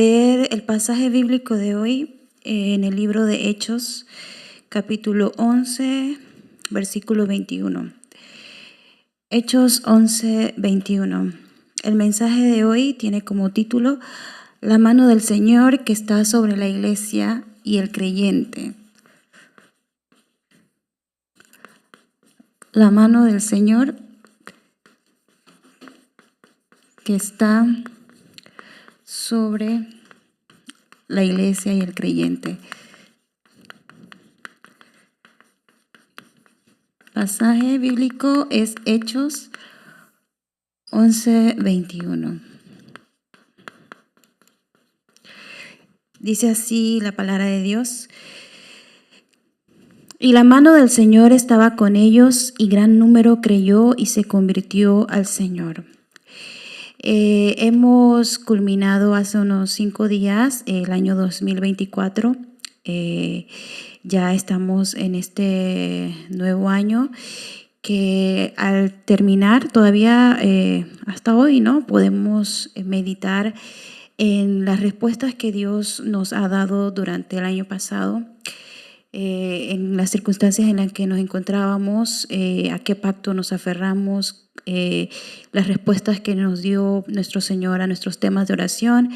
Leer el pasaje bíblico de hoy en el libro de Hechos, capítulo 11, versículo 21. Hechos 11, 21. El mensaje de hoy tiene como título La mano del Señor que está sobre la iglesia y el creyente. La mano del Señor que está sobre la iglesia y el creyente. Pasaje bíblico es Hechos 11, 21. Dice así la palabra de Dios. Y la mano del Señor estaba con ellos, y gran número creyó y se convirtió al Señor. Hemos culminado hace unos 5 días el año 2024. Ya estamos en este nuevo año que al terminar todavía hasta hoy, ¿no? Podemos meditar en las respuestas que Dios nos ha dado durante el año pasado. En las circunstancias en las que nos encontrábamos, a qué pacto nos aferramos, las respuestas que nos dio nuestro Señor a nuestros temas de oración.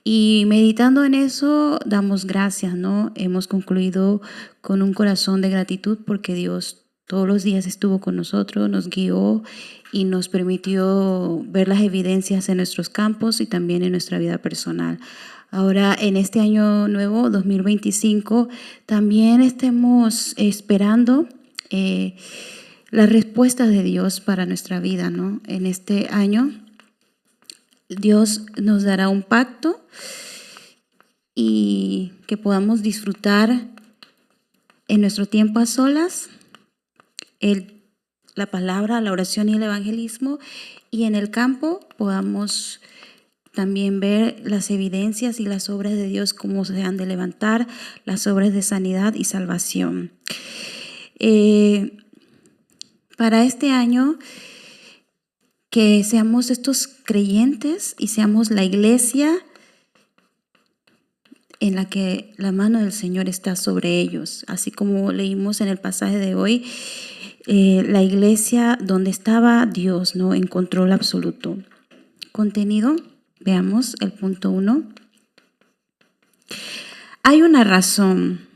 Y meditando en eso, damos gracias, ¿no? Hemos concluido con un corazón de gratitud porque Dios todos los días estuvo con nosotros, nos guió y nos permitió ver las evidencias en nuestros campos y también en nuestra vida personal. Ahora, en este año nuevo, 2025, también estemos esperando las respuestas de Dios para nuestra vida, ¿no? En este año, Dios nos dará un pacto y que podamos disfrutar en nuestro tiempo a solas la palabra, la oración y el evangelismo, y en el campo podamos también ver las evidencias y las obras de Dios, cómo se han de levantar, las obras de sanidad y salvación. Para este año, que seamos estos creyentes y seamos la iglesia en la que la mano del Señor está sobre ellos. Así como leímos en el pasaje de hoy, la iglesia donde estaba Dios, ¿no? En control absoluto. Contenido. Veamos el punto 1. Hay una razón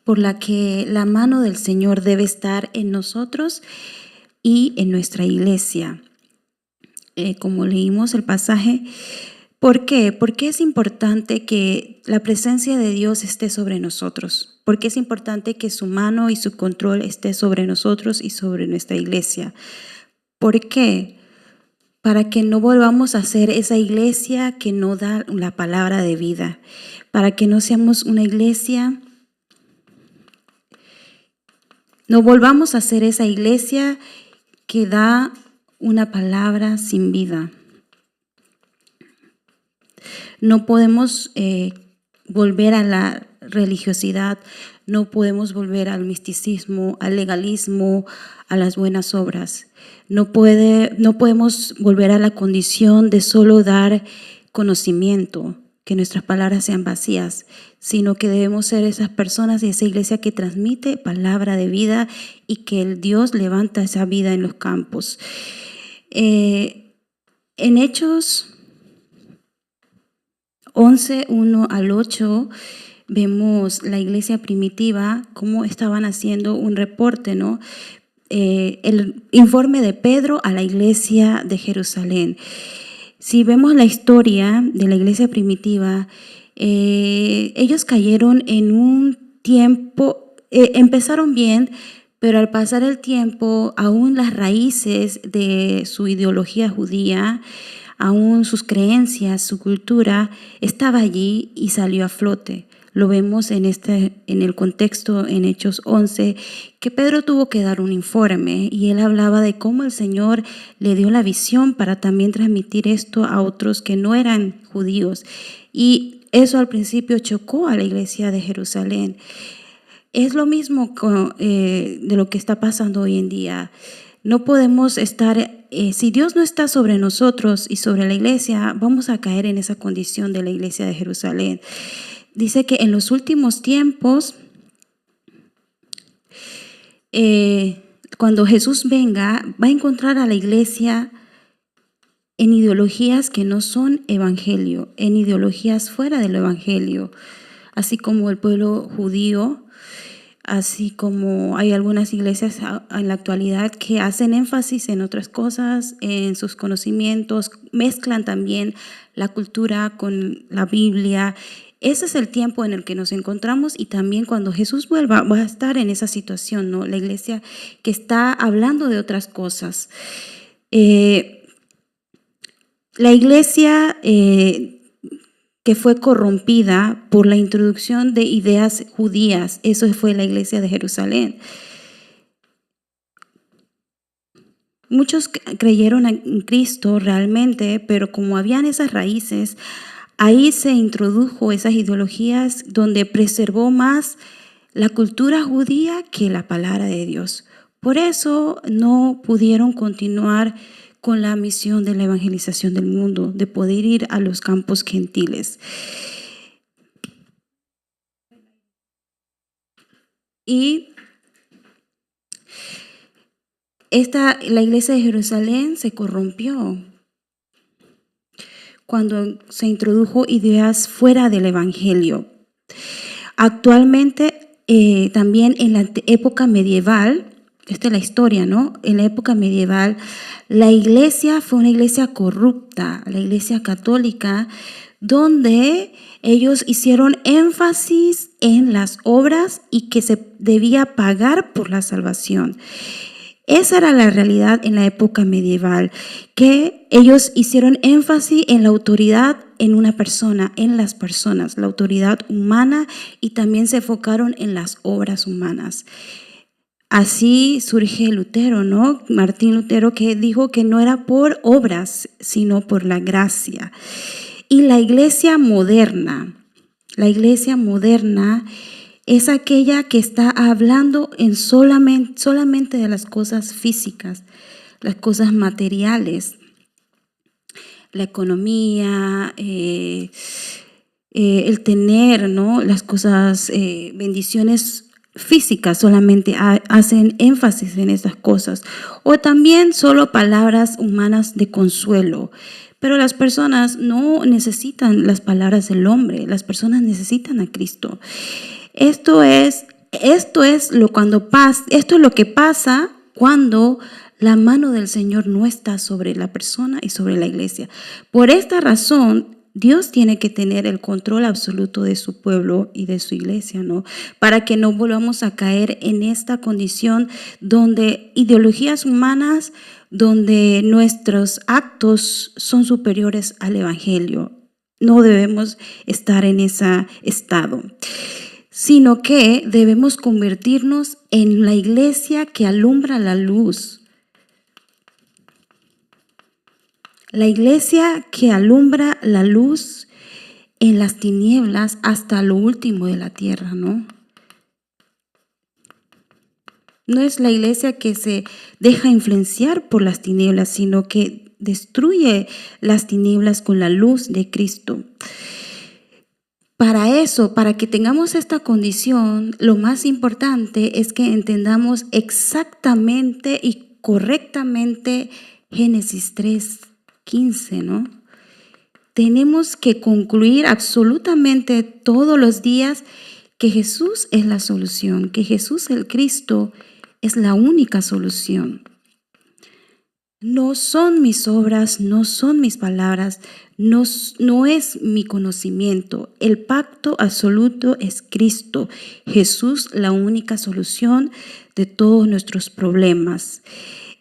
por la que la mano del Señor debe estar en nosotros y en nuestra iglesia. Como leímos el pasaje, ¿por qué? Porque es importante que la presencia de Dios esté sobre nosotros. Porque es importante que su mano y su control esté sobre nosotros y sobre nuestra iglesia. ¿Por qué? Para que no volvamos a ser esa iglesia que no da la palabra de vida. Para que no seamos una iglesia, no volvamos a ser esa iglesia que da una palabra sin vida. No podemos volver a la religiosidad, no podemos volver al misticismo, al legalismo, a las buenas obras. No podemos volver a la condición de solo dar conocimiento, que nuestras palabras sean vacías, sino que debemos ser esas personas y esa iglesia que transmite palabra de vida y que el Dios levanta esa vida en los campos. En Hechos 11, 1 al 8, vemos la iglesia primitiva, cómo estaban haciendo un reporte, ¿no? El informe de Pedro a la iglesia de Jerusalén. Si vemos la historia de la iglesia primitiva, ellos cayeron en un tiempo, empezaron bien, pero al pasar el tiempo, aún las raíces de su ideología judía, aún sus creencias, su cultura, estaba allí y salió a flote. Lo vemos en el contexto en Hechos 11, que Pedro tuvo que dar un informe y él hablaba de cómo el Señor le dio la visión para también transmitir esto a otros que no eran judíos. Y eso al principio chocó a la iglesia de Jerusalén. Es lo mismo de lo que está pasando hoy en día. No podemos estar si Dios no está sobre nosotros y sobre la iglesia, vamos a caer en esa condición de la iglesia de Jerusalén. Dice que en los últimos tiempos, cuando Jesús venga, va a encontrar a la iglesia en ideologías que no son evangelio, en ideologías fuera del evangelio, así como el pueblo judío, así como hay algunas iglesias en la actualidad que hacen énfasis en otras cosas, en sus conocimientos, mezclan también la cultura con la Biblia. Ese es el tiempo en el que nos encontramos, y también cuando Jesús vuelva va a estar en esa situación, ¿no? La iglesia que está hablando de otras cosas. La iglesia que fue corrompida por la introducción de ideas judías, eso fue la iglesia de Jerusalén. Muchos creyeron en Cristo realmente, pero como habían esas raíces, ahí se introdujo esas ideologías donde preservó más la cultura judía que la palabra de Dios. Por eso no pudieron continuar con la misión de la evangelización del mundo, de poder ir a los campos gentiles. Y la iglesia de Jerusalén se corrompió cuando se introdujo ideas fuera del evangelio. Actualmente, también en la época medieval, esta es la historia, ¿no? En la época medieval, la iglesia fue una iglesia corrupta, la iglesia católica, donde ellos hicieron énfasis en las obras y que se debía pagar por la salvación. Esa era la realidad en la época medieval, que ellos hicieron énfasis en la autoridad en una persona, en las personas, la autoridad humana, y también se enfocaron en las obras humanas. Así surge Lutero, ¿no? Martín Lutero, que dijo que no era por obras, sino por la gracia. Y la iglesia moderna es aquella que está hablando en solamente de las cosas físicas, las cosas materiales, la economía, el tener, ¿no? Las cosas, bendiciones físicas, solamente hacen énfasis en esas cosas. O también solo palabras humanas de consuelo. Pero las personas no necesitan las palabras del hombre, las personas necesitan a Cristo. Esto es lo que pasa cuando la mano del Señor no está sobre la persona y sobre la iglesia. Por esta razón, Dios tiene que tener el control absoluto de su pueblo y de su iglesia, ¿no? Para que no volvamos a caer en esta condición donde ideologías humanas, donde nuestros actos son superiores al evangelio. No debemos estar en ese estado, sino que debemos convertirnos en la iglesia que alumbra la luz. La iglesia que alumbra la luz en las tinieblas hasta lo último de la tierra, ¿no? No es la iglesia que se deja influenciar por las tinieblas, sino que destruye las tinieblas con la luz de Cristo. Para eso, para que tengamos esta condición, lo más importante es que entendamos exactamente y correctamente Génesis 3:15, ¿no? Tenemos que concluir absolutamente todos los días que Jesús es la solución, que Jesús el Cristo es la única solución. No son mis obras, no son mis palabras, no es mi conocimiento. El pacto absoluto es Cristo, Jesús, la única solución de todos nuestros problemas.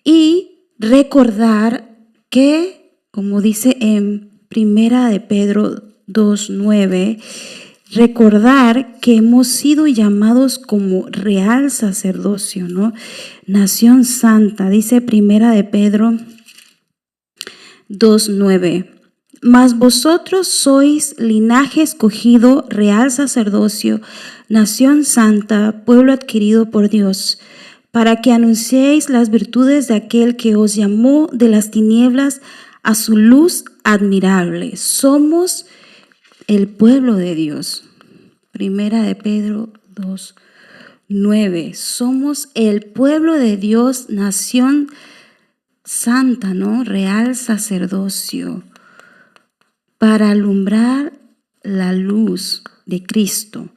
Y recordar que, como dice en Primera de Pedro 2:9, recordar que hemos sido llamados como real sacerdocio, ¿no? Nación santa, dice Primera de Pedro 2:9. Mas vosotros sois linaje escogido, real sacerdocio, nación santa, pueblo adquirido por Dios, para que anunciéis las virtudes de aquel que os llamó de las tinieblas a su luz admirable. Somos el pueblo de Dios. Primera de Pedro 2:9. Somos el pueblo de Dios, nación santa, ¿no? Real sacerdocio, para alumbrar la luz de Cristo.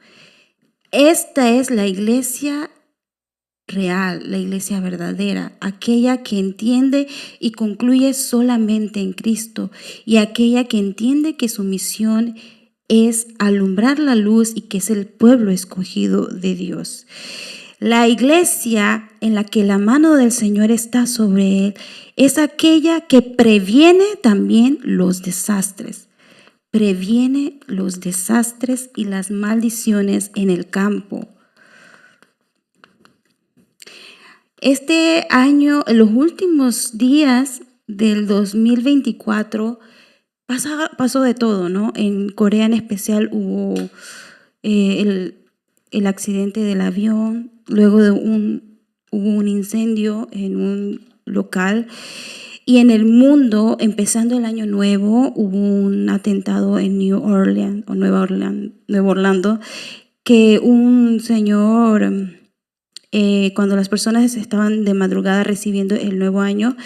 Esta es la iglesia real, la iglesia verdadera, aquella que entiende y concluye solamente en Cristo, y aquella que entiende que su misión es alumbrar la luz y que es el pueblo escogido de Dios. La iglesia en la que la mano del Señor está sobre él es aquella que previene también los desastres. Previene los desastres y las maldiciones en el campo. Este año, en los últimos días del 2024, pasó de todo, ¿no? En Corea en especial hubo el accidente del avión, luego hubo un incendio en un local, y en el mundo, empezando el año nuevo, hubo un atentado en Nueva Orlando, que un señor, cuando las personas estaban de madrugada recibiendo el nuevo año,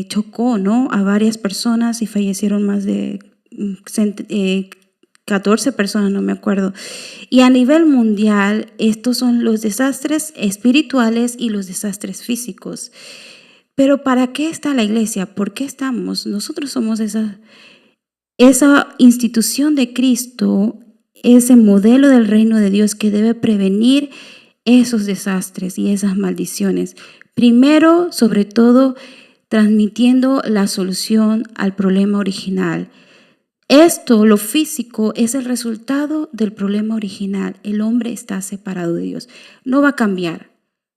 chocó, ¿no?, a varias personas y fallecieron más de 14 personas, no me acuerdo. Y a nivel mundial, estos son los desastres espirituales y los desastres físicos. Pero ¿para qué está la iglesia? ¿Por qué estamos? Nosotros somos esa institución de Cristo, ese modelo del reino de Dios que debe prevenir esos desastres y esas maldiciones. Primero, sobre todo, transmitiendo la solución al problema original. Esto, lo físico, es el resultado del problema original. El hombre está separado de Dios. No va a cambiar.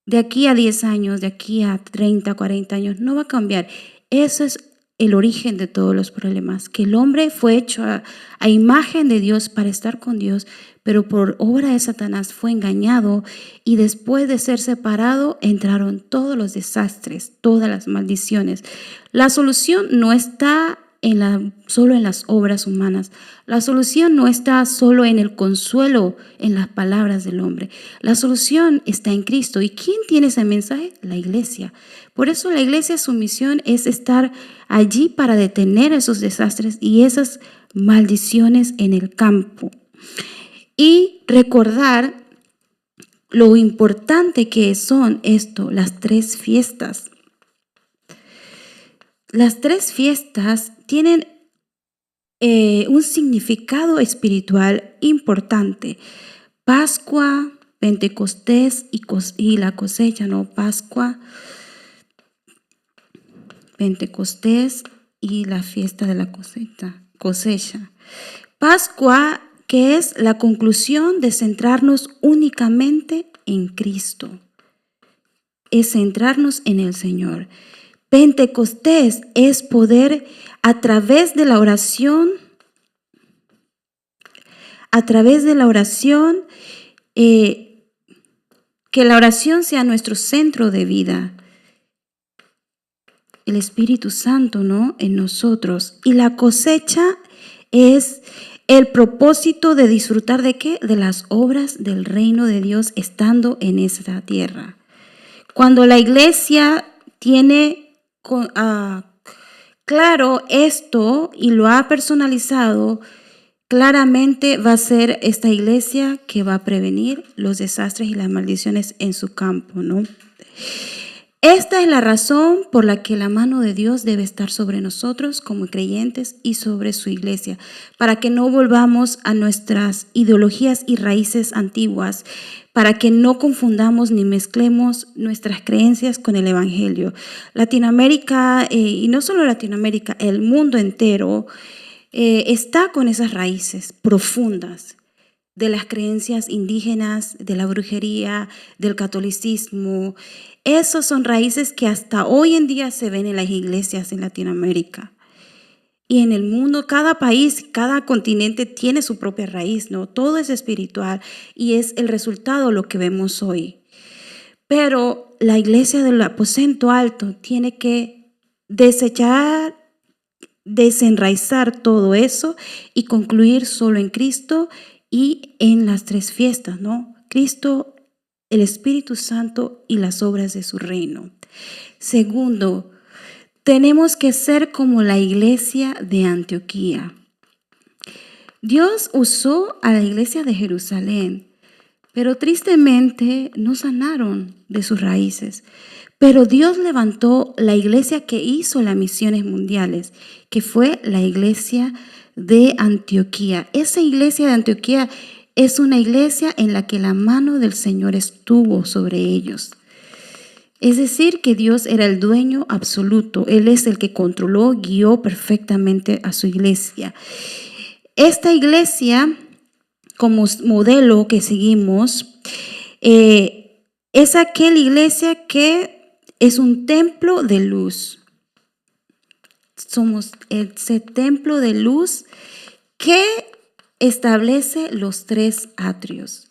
De aquí a 10 años, de aquí a 30, 40 años, no va a cambiar. Eso es el origen de todos los problemas, que el hombre fue hecho a imagen de Dios para estar con Dios, pero por obra de Satanás fue engañado, y después de ser separado entraron todos los desastres, todas las maldiciones. La solución no está solo en las obras humanas. La solución no está solo en el consuelo, en las palabras del hombre. La solución está en Cristo. ¿Y quién tiene ese mensaje? La iglesia. Por eso la iglesia, su misión es estar allí para detener esos desastres y esas maldiciones en el campo. Y recordar lo importante que son las 3 fiestas. Las 3 fiestas tienen un significado espiritual importante. Pascua, Pentecostés y la cosecha, ¿no? Pascua, Pentecostés y la fiesta de la cosecha. Pascua, que es la conclusión de centrarnos únicamente en Cristo. Es centrarnos en el Señor. Pentecostés es poder a través de la oración, que la oración sea nuestro centro de vida. El Espíritu Santo, ¿no?, en nosotros. Y la cosecha es el propósito de disfrutar ¿de qué? De las obras del reino de Dios estando en esta tierra. Cuando la iglesia tiene claro esto y lo ha personalizado, claramente va a ser esta iglesia que va a prevenir los desastres y las maldiciones en su campo, ¿no? Esta es la razón por la que la mano de Dios debe estar sobre nosotros como creyentes y sobre su iglesia, para que no volvamos a nuestras ideologías y raíces antiguas, para que no confundamos ni mezclemos nuestras creencias con el evangelio. Latinoamérica, y no solo Latinoamérica, el mundo entero está con esas raíces profundas de las creencias indígenas, de la brujería, del catolicismo. Esas son raíces que hasta hoy en día se ven en las iglesias en Latinoamérica. Y en el mundo, cada país, cada continente tiene su propia raíz, ¿no? Todo es espiritual y es el resultado de lo que vemos hoy. Pero la iglesia del aposento alto tiene que desechar, desenraizar todo eso y concluir solo en Cristo y en las tres fiestas, ¿no? Cristo, el Espíritu Santo y las obras de su reino. Segundo, tenemos que ser como la iglesia de Antioquía. Dios usó a la iglesia de Jerusalén, pero tristemente no sanaron de sus raíces. Pero Dios levantó la iglesia que hizo las misiones mundiales, que fue la iglesia de Antioquía. Esa iglesia de Antioquía es una iglesia en la que la mano del Señor estuvo sobre ellos. Es decir, que Dios era el dueño absoluto. Él es el que controló, guió perfectamente a su iglesia. Esta iglesia, como modelo que seguimos, es aquella iglesia que es un templo de luz. Somos ese templo de luz que establece los tres atrios.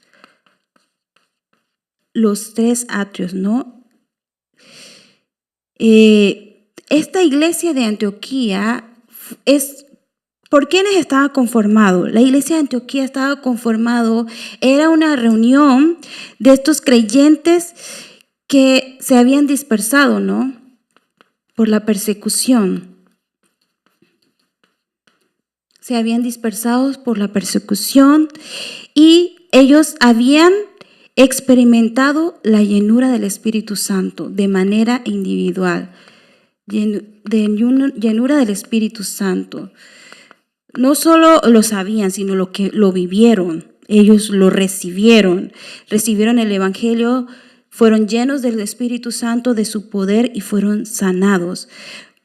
Los tres atrios, ¿no? Esta iglesia de Antioquía es... ¿Por quiénes estaba conformado? La iglesia de Antioquía estaba conformado, era una reunión de estos creyentes que se habían dispersado, ¿no? Por la persecución. Se habían dispersado por la persecución y ellos habían experimentado la llenura del Espíritu Santo de manera individual. Llenura del Espíritu Santo. No solo lo sabían, sino lo vivieron. Ellos lo recibieron el Evangelio, fueron llenos del Espíritu Santo, de su poder y fueron sanados.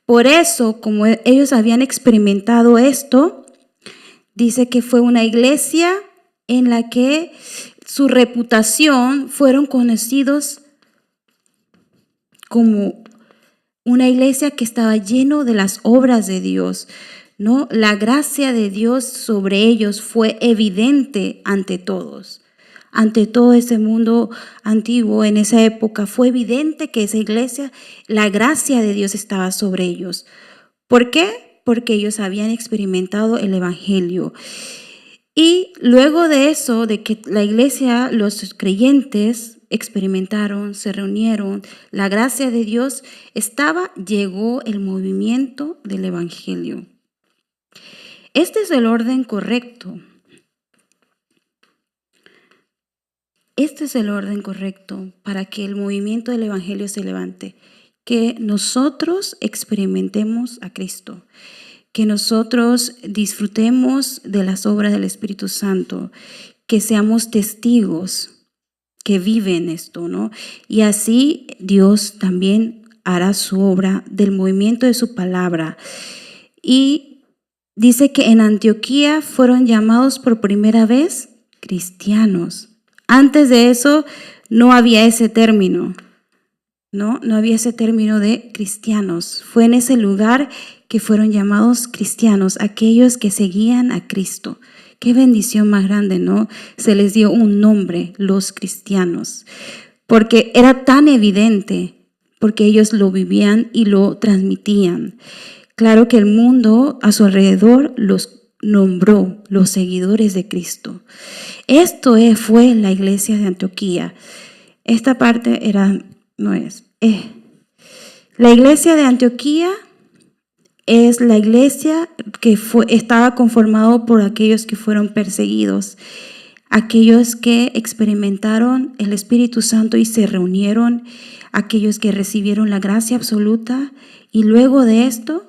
Por eso, como ellos habían experimentado esto, dice que fue una iglesia en la que su reputación fueron conocidos como una iglesia que estaba lleno de las obras de Dios, ¿no? La gracia de Dios sobre ellos fue evidente ante todos. Ante todo ese mundo antiguo, en esa época, fue evidente que esa iglesia, la gracia de Dios estaba sobre ellos. ¿Por qué? Porque ellos habían experimentado el Evangelio. Y luego de eso, de que la iglesia, los creyentes experimentaron, se reunieron, la gracia de Dios estaba, llegó el movimiento del Evangelio. Este es el orden correcto. Este es el orden correcto para que el movimiento del Evangelio se levante. Que nosotros experimentemos a Cristo. Que nosotros disfrutemos de las obras del Espíritu Santo. Que seamos testigos que viven esto, ¿no? Y así Dios también hará su obra del movimiento de su palabra. Y dice que en Antioquía fueron llamados por primera vez cristianos. Antes de eso no había ese término, ¿no? No había ese término de cristianos. Fue en ese lugar que fueron llamados cristianos, aquellos que seguían a Cristo. Qué bendición más grande, ¿no? Se les dio un nombre, los cristianos, porque era tan evidente, porque ellos lo vivían y lo transmitían. Claro que el mundo a su alrededor los nombró los seguidores de Cristo. Esto fue la iglesia de Antioquía. Esta parte no es. La iglesia de Antioquía es la iglesia que estaba conformado por aquellos que fueron perseguidos, aquellos que experimentaron el Espíritu Santo y se reunieron, aquellos que recibieron la gracia absoluta, y luego de esto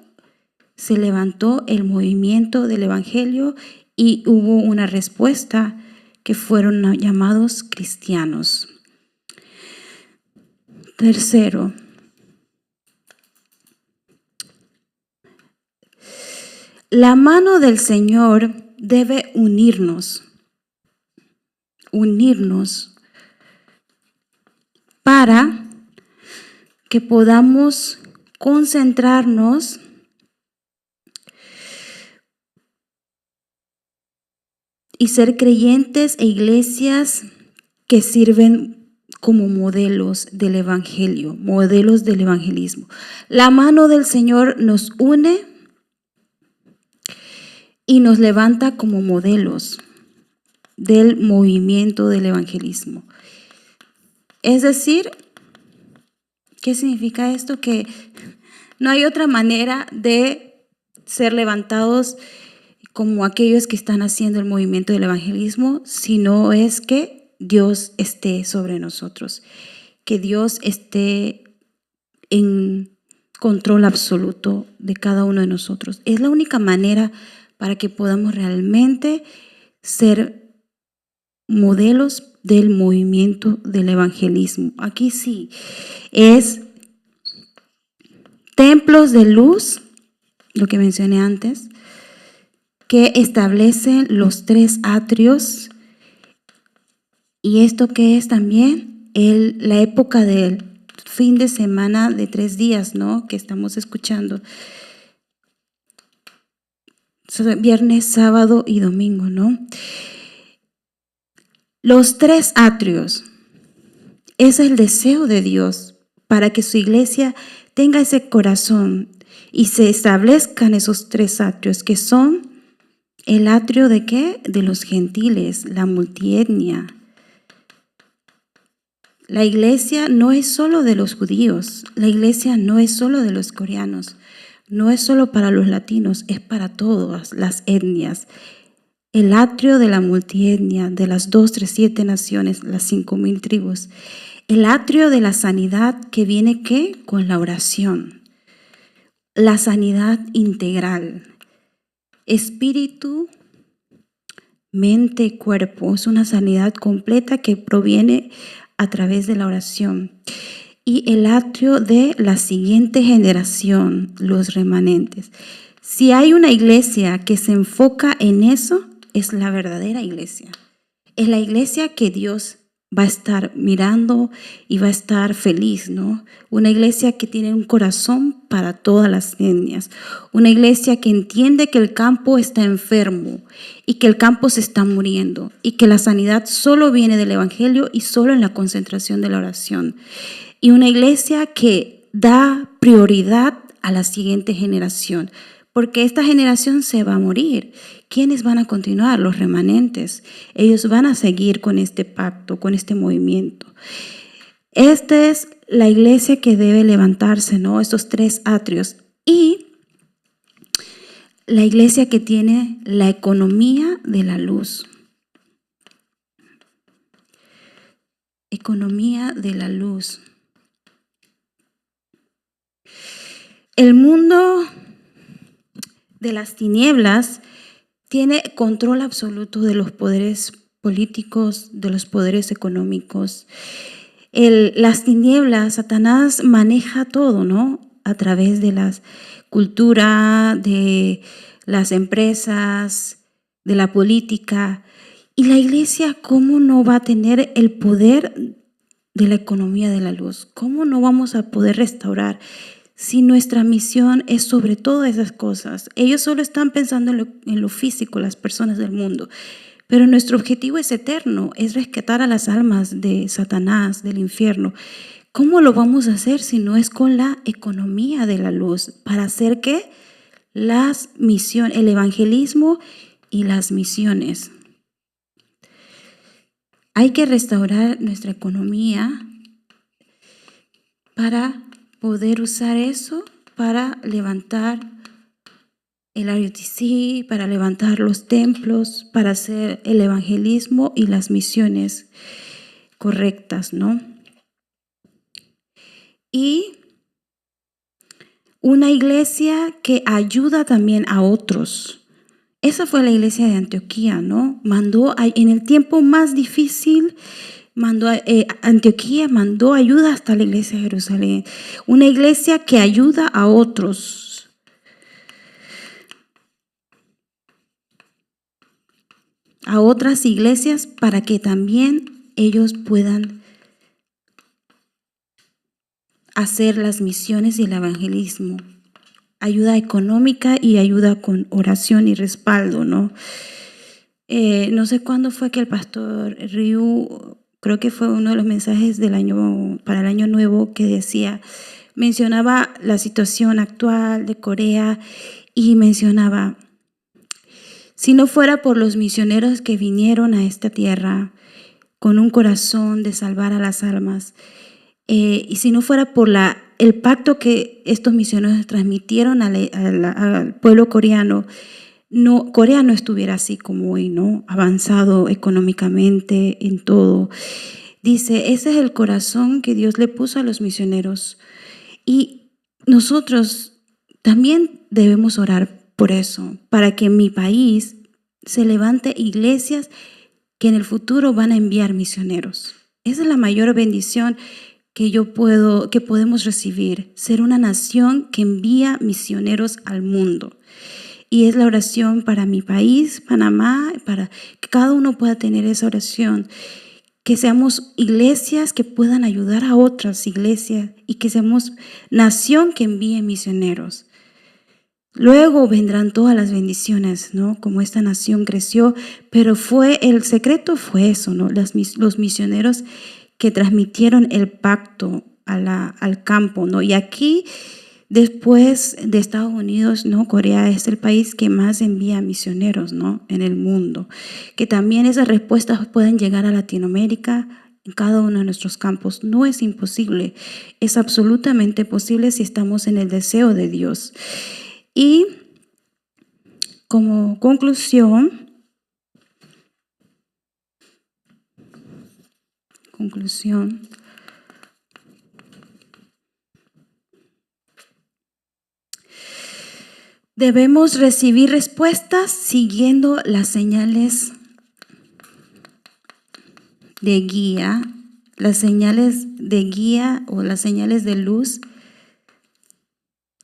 se levantó el movimiento del Evangelio y hubo una respuesta que fueron llamados cristianos. Tercero, la mano del Señor debe unirnos para que podamos concentrarnos y ser creyentes e iglesias que sirven como modelos del evangelio, modelos del evangelismo. La mano del Señor nos une y nos levanta como modelos del movimiento del evangelismo. Es decir, ¿qué significa esto? Que no hay otra manera de ser levantados como aquellos que están haciendo el movimiento del evangelismo, sino es que Dios esté sobre nosotros, que Dios esté en control absoluto de cada uno de nosotros. Es la única manera para que podamos realmente ser modelos del movimiento del evangelismo. Aquí sí, es templos de luz, lo que mencioné antes, que establecen los 3 atrios. Y esto que es también la época del fin de semana de 3 días, ¿no? Que estamos escuchando. Viernes, sábado y domingo, ¿no? Los 3 atrios es el deseo de Dios para que su iglesia tenga ese corazón y se establezcan esos 3 atrios que son el atrio de ¿qué? De los gentiles, la multietnia. La iglesia no es solo de los judíos, la iglesia no es solo de los coreanos, no es solo para los latinos, es para todas las etnias. El atrio de la multietnia, de las 237 naciones, las 5,000 tribus. El atrio de la sanidad que viene ¿qué? Con la oración. La sanidad integral. Espíritu, mente y cuerpo. Es una sanidad completa que proviene a través de la oración. Y el atrio de la siguiente generación, los remanentes. Si hay una iglesia que se enfoca en eso, es la verdadera iglesia. Es la iglesia que Dios va a estar mirando y va a estar feliz, ¿no? Una iglesia que tiene un corazón para todas las etnias. Una iglesia que entiende que el campo está enfermo y que el campo se está muriendo y que la sanidad solo viene del evangelio y solo en la concentración de la oración. Y una iglesia que da prioridad a la siguiente generación, porque esta generación se va a morir. ¿Quiénes van a continuar? Los remanentes. Ellos van a seguir con este pacto, con este movimiento. Esta es la iglesia que debe levantarse, ¿no? Estos 3 atrios. Y la iglesia que tiene la economía de la luz. Economía de la luz. El mundo de las tinieblas tiene control absoluto de los poderes políticos, de los poderes económicos. Las tinieblas, Satanás maneja todo, ¿no? A través de la cultura, de las empresas, de la política. Y la iglesia, ¿cómo no va a tener el poder de la economía de la luz? ¿Cómo no vamos a poder restaurar? Si nuestra misión es sobre todas esas cosas. Ellos solo están pensando en lo físico, las personas del mundo. Pero nuestro objetivo es eterno, es rescatar a las almas de Satanás, del infierno. ¿Cómo lo vamos a hacer si no es con la economía de la luz? Para hacer ¿qué? Las misiones, el evangelismo y las misiones. Hay que restaurar nuestra economía para poder usar eso para levantar el RUTC, para levantar los templos, para hacer el evangelismo y las misiones correctas, ¿no? Y una iglesia que ayuda también a otros. Esa fue la iglesia de Antioquía, ¿no? Mandó en el tiempo más difícil, Antioquía mandó ayuda hasta la iglesia de Jerusalén. Una iglesia que ayuda a otros. A otras iglesias para que también ellos puedan hacer las misiones y el evangelismo. Ayuda económica y ayuda con oración y respaldo, ¿no? No sé cuándo fue que el pastor Ryu creo que fue uno de los mensajes del año, para el año nuevo, que mencionaba la situación actual de Corea y mencionaba, si no fuera por los misioneros que vinieron a esta tierra con un corazón de salvar a las almas, y si no fuera por el pacto que estos misioneros transmitieron al pueblo coreano, Corea no estuviera así como hoy, ¿no? Avanzado económicamente en todo. Dice, ese es el corazón que Dios le puso a los misioneros. Y nosotros también debemos orar por eso, para que en mi país se levante iglesias que en el futuro van a enviar misioneros. Esa es la mayor bendición que podemos recibir, ser una nación que envía misioneros al mundo. Y es la oración para mi país, Panamá, para que cada uno pueda tener esa oración, que seamos iglesias que puedan ayudar a otras iglesias y que seamos nación que envíe misioneros. Luego vendrán todas las bendiciones, ¿no? Como esta nación creció, pero el secreto fue eso, ¿no? Los misioneros que transmitieron el pacto al campo, ¿no? Y aquí, después de Estados Unidos, ¿no? Corea es el país que más envía misioneros, ¿no? En el mundo. Que también esas respuestas pueden llegar a Latinoamérica, en cada uno de nuestros campos. No es imposible, es absolutamente posible si estamos en el deseo de Dios. Y como conclusión, debemos recibir respuestas siguiendo las señales de guía, o las señales de luz,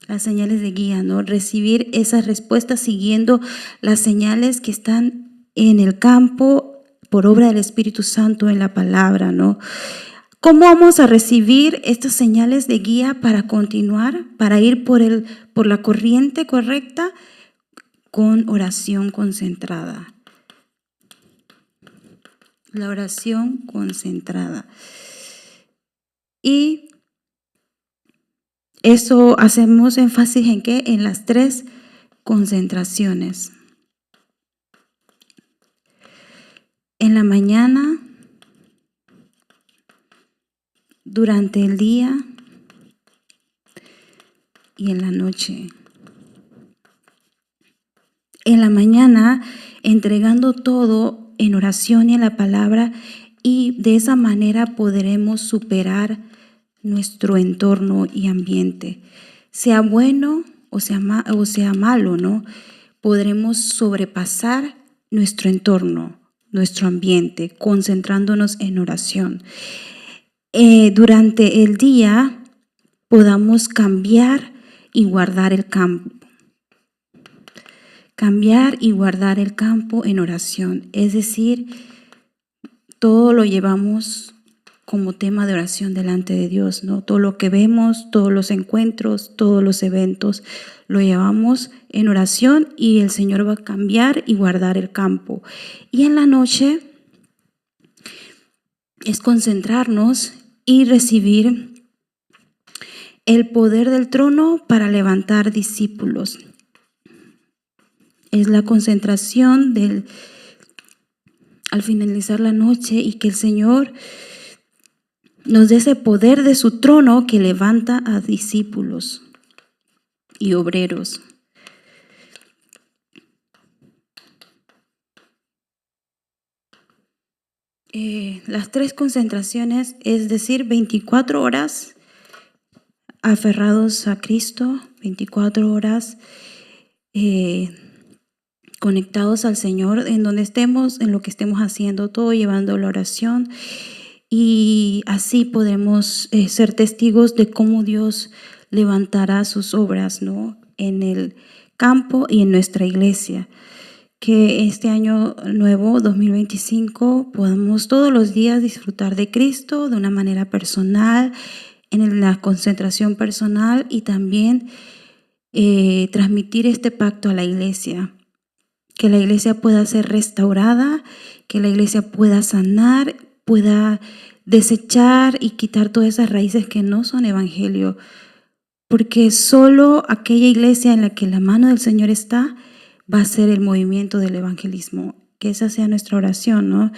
las señales de guía, ¿no? Recibir esas respuestas siguiendo las señales que están en el campo por obra del Espíritu Santo en la palabra, ¿no? ¿Cómo vamos a recibir estas señales de guía para continuar, para ir por la corriente correcta? Con oración concentrada. La oración concentrada. Y eso hacemos énfasis en ¿qué? En las 3 concentraciones. En la mañana, durante el día y en la noche. En la mañana, entregando todo en oración y en la palabra, y de esa manera podremos superar nuestro entorno y ambiente. Sea bueno o sea malo, ¿no? Podremos sobrepasar nuestro entorno, nuestro ambiente, concentrándonos en oración. Durante el día podamos cambiar y guardar el campo. Cambiar y guardar el campo en oración. Es decir, todo lo llevamos como tema de oración delante de Dios, ¿no? Todo lo que vemos, todos los encuentros, todos los eventos, lo llevamos en oración y el Señor va a cambiar y guardar el campo. Y en la noche es concentrarnos y recibir el poder del trono para levantar discípulos. Es la concentración al finalizar la noche y que el Señor nos dé ese poder de su trono que levanta a discípulos y obreros. Las 3 concentraciones, es decir, 24 horas aferrados a Cristo, 24 horas conectados al Señor, en donde estemos, en lo que estemos haciendo, todo llevando la oración, y así podemos ser testigos de cómo Dios levantará sus obras, ¿no? En el campo y en nuestra iglesia. Que este año nuevo, 2025, podamos todos los días disfrutar de Cristo de una manera personal, en la concentración personal, y también transmitir este pacto a la iglesia. Que la iglesia pueda ser restaurada, que la iglesia pueda sanar, pueda desechar y quitar todas esas raíces que no son evangelio, porque solo aquella iglesia en la que la mano del Señor está va a ser el movimiento del evangelismo. Que esa sea nuestra oración, ¿no?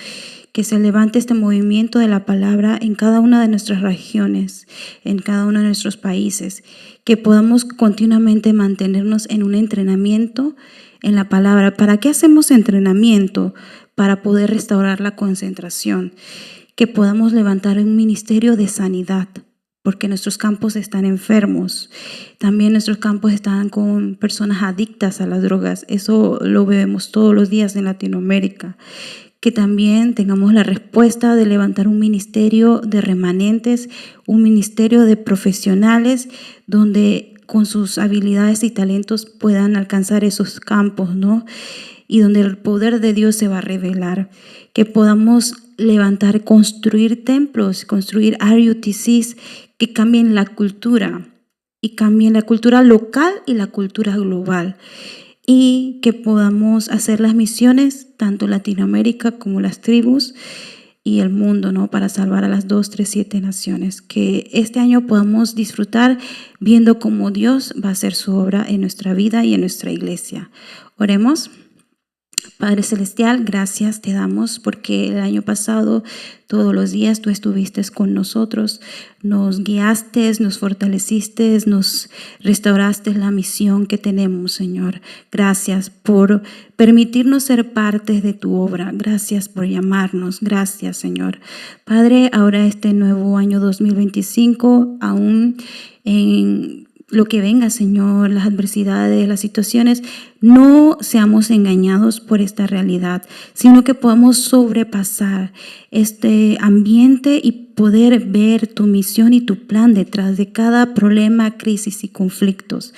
Que se levante este movimiento de la palabra en cada una de nuestras regiones, en cada uno de nuestros países, que podamos continuamente mantenernos en un entrenamiento en la palabra. ¿Para qué hacemos entrenamiento? Para poder restaurar la concentración, que podamos levantar un ministerio de sanidad, porque nuestros campos están enfermos. También nuestros campos están con personas adictas a las drogas. Eso lo vemos todos los días en Latinoamérica. Que también tengamos la respuesta de levantar un ministerio de remanentes, un ministerio de profesionales donde con sus habilidades y talentos puedan alcanzar esos campos, ¿no? Y donde el poder de Dios se va a revelar. Que podamos levantar, construir templos, construir RUTCs que cambien la cultura y cambien la cultura local y la cultura global. Y que podamos hacer las misiones, tanto Latinoamérica como las tribus y el mundo, ¿no? Para salvar a las 2, 3, 7 naciones. Que este año podamos disfrutar viendo cómo Dios va a hacer su obra en nuestra vida y en nuestra iglesia. Oremos. Padre Celestial, gracias te damos porque el año pasado todos los días tú estuviste con nosotros, nos guiaste, nos fortaleciste, nos restauraste la misión que tenemos, Señor. Gracias por permitirnos ser parte de tu obra. Gracias por llamarnos. Gracias, Señor. Padre, ahora este nuevo año 2025, aún en lo que venga, Señor, las adversidades, las situaciones, no seamos engañados por esta realidad, sino que podamos sobrepasar este ambiente y poder ver tu misión y tu plan detrás de cada problema, crisis y conflictos.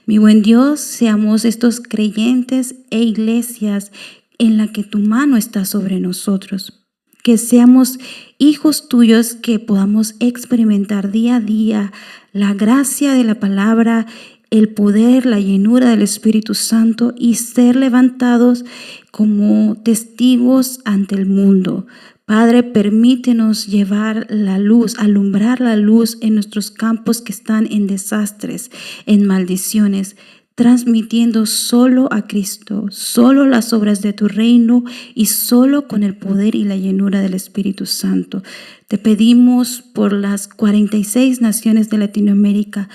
Mi buen Dios, seamos estos creyentes e iglesias en la que tu mano está sobre nosotros. Que seamos hijos tuyos, que podamos experimentar día a día la gracia de la palabra, el poder, la llenura del Espíritu Santo y ser levantados como testigos ante el mundo. Padre, permítenos llevar la luz, alumbrar la luz en nuestros campos que están en desastres, en maldiciones, transmitiendo solo a Cristo, solo las obras de tu reino y solo con el poder y la llenura del Espíritu Santo. Te pedimos por las 46 naciones de Latinoamérica,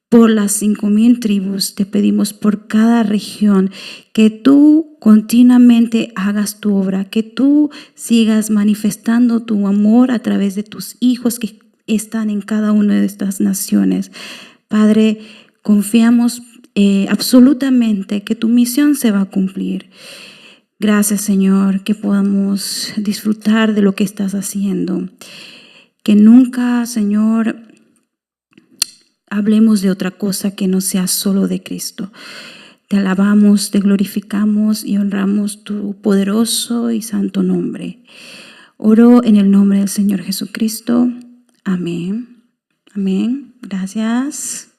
por las 5,000 tribus, te pedimos por cada región, que tú continuamente hagas tu obra, que tú sigas manifestando tu amor a través de tus hijos que están en cada una de estas naciones. Padre, confiamos absolutamente que tu misión se va a cumplir. Gracias, Señor, que podamos disfrutar de lo que estás haciendo. Que nunca, Señor, hablemos de otra cosa que no sea solo de Cristo. Te alabamos, te glorificamos y honramos tu poderoso y santo nombre. Oro en el nombre del Señor Jesucristo. Amén. Amén. Gracias.